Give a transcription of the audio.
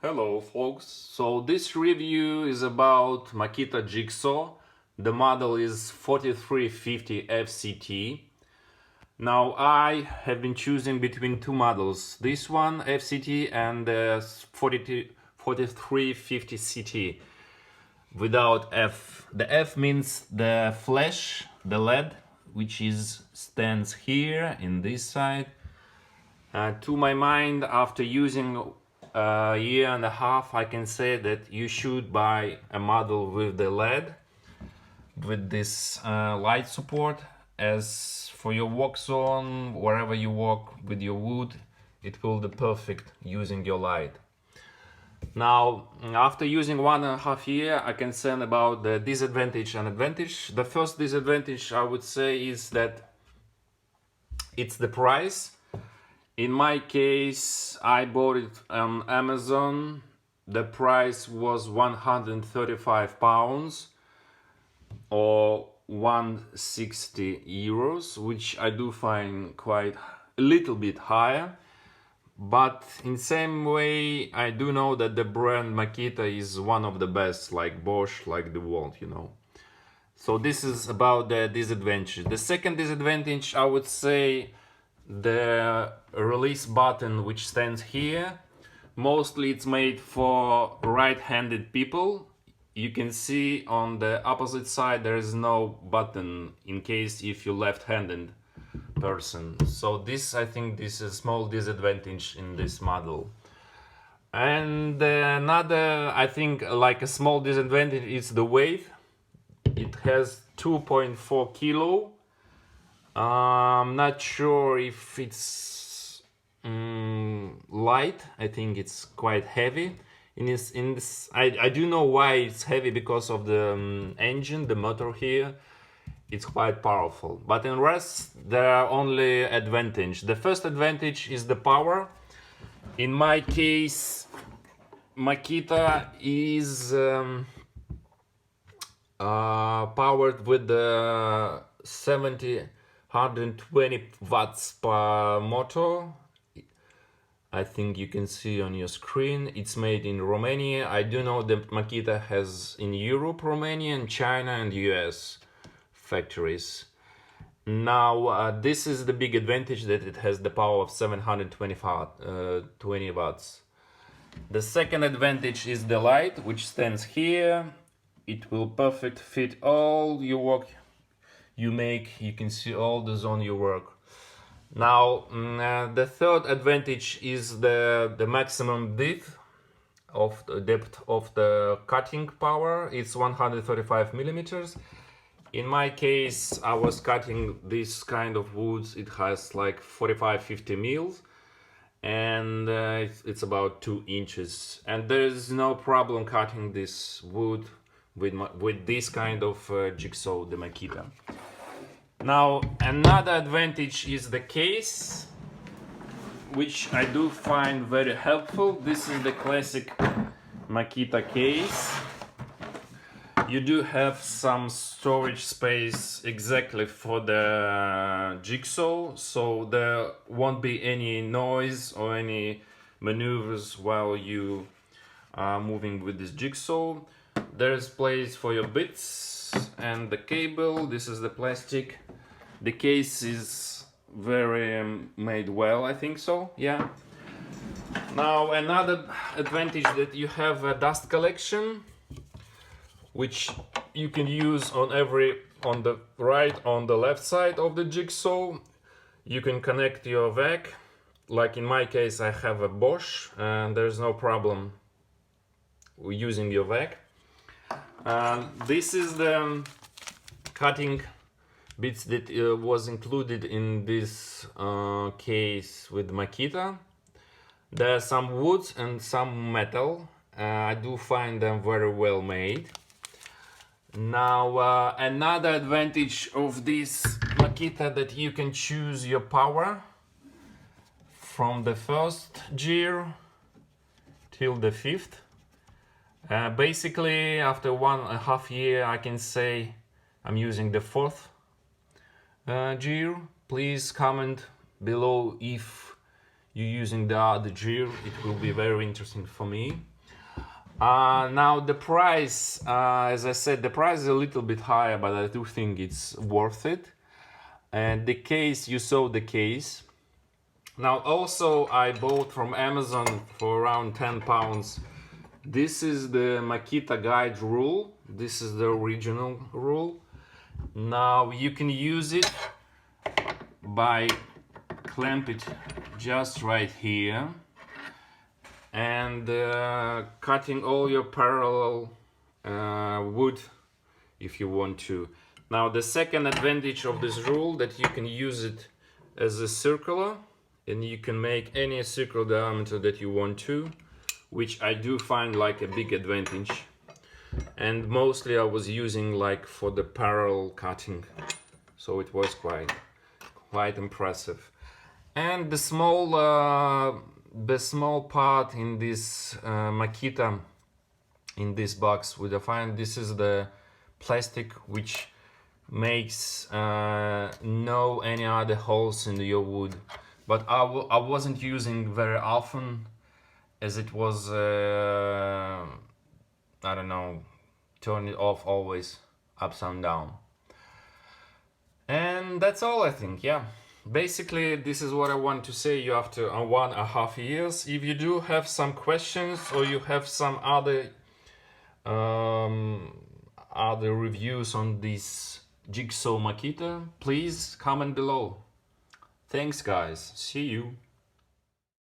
Hello folks, so this review is about Makita Jigsaw. The model is 4350 FCT. Now I have been choosing between two models, this one FCT and the 4350 CT without F. The F means the flash, the LED, which stands here in this side. To my mind, after using a year and a half, I can say that you should buy a model with the LED, with this light support, as for your work zone, wherever you work with your wood, it will be perfect using your light. Now, after using 1.5 years, I can say about the disadvantage and advantage. The first disadvantage I would say is that it's the price. In my case, I bought it on Amazon. The price was £135 or 160 euros, which I do find quite a little bit higher. But in same way, I do know that the brand Makita is one of the best, like Bosch, like Dewalt, you know. So this is about the disadvantage. The second disadvantage, I would say, the release button which stands here. Mostly it's made for right-handed people. You can see on the opposite side there is no button in case if you're left-handed person. So this, I think this is a small disadvantage in this model. And another, I think, like a small disadvantage is the weight. It has 2.4 kilo. I'm not sure if it's light. I think it's quite heavy. I do know why it's heavy, because of the engine, the motor here. It's quite powerful. But in rest, there are only advantage. The first advantage is the power. In my case, Makita is powered with the 120 watts per motor. I think you can see on your screen. It's made in Romania. I do know that Makita has in Europe, Romania, and China and US factories. Now this is the big advantage, that it has the power of 720 watts. The second advantage is the light, which stands here. It will perfect fit all your work you make. You can see all the zone you work. Now the third advantage is the maximum depth of the cutting power. It's 135 millimeters. In my case, I was cutting this kind of woods. It has like 45-50 mils, and it's about 2 inches. And there is no problem cutting this wood with this kind of jigsaw, the Makita. Now another advantage is the case, which I do find very helpful. This is the classic Makita case. You do have some storage space exactly for the jigsaw, so there won't be any noise or any maneuvers while you are moving with this jigsaw. There is place for your bits and the cable. This is the plastic. The case is very made well, I think so, yeah. Now another advantage, that you have a dust collection, which you can use on the right, on the left side of the jigsaw. You can connect your vac. Like in my case, I have a Bosch, and there's no problem using your vac. This is the cutting bits that was included in this case with Makita. There are some woods and some metal. I do find them very well made. Now another advantage of this Makita, that you can choose your power from the first gear till the 5th. Basically, after 1.5 years, I can say I'm using the 4th gear. Please comment below if you're using the other gear. It will be very interesting for me. Now the price, as I said, the price is a little bit higher, but I do think it's worth it. And the case, you saw the case. Now also I bought from Amazon for around £10. This is the Makita guide rule. This is the original rule. Now you can use it by clamp it just right here and cutting all your parallel wood if you want to. Now the second advantage of this rule that you can use it as a circular, and you can make any circle diameter that you want to, which I do find like a big advantage. And mostly I was using like for the parallel cutting, so it was quite impressive. And the small part in this Makita, in this box, we find this is the plastic which makes no any other holes in your wood, but I wasn't using very often, as it was I don't know, turn it off always ups and down. And that's all, I think. Yeah, basically this is what I want to say you after 1.5 years. If you do have some questions or you have some other reviews on this Jigsaw Makita, please comment below. Thanks guys, see you.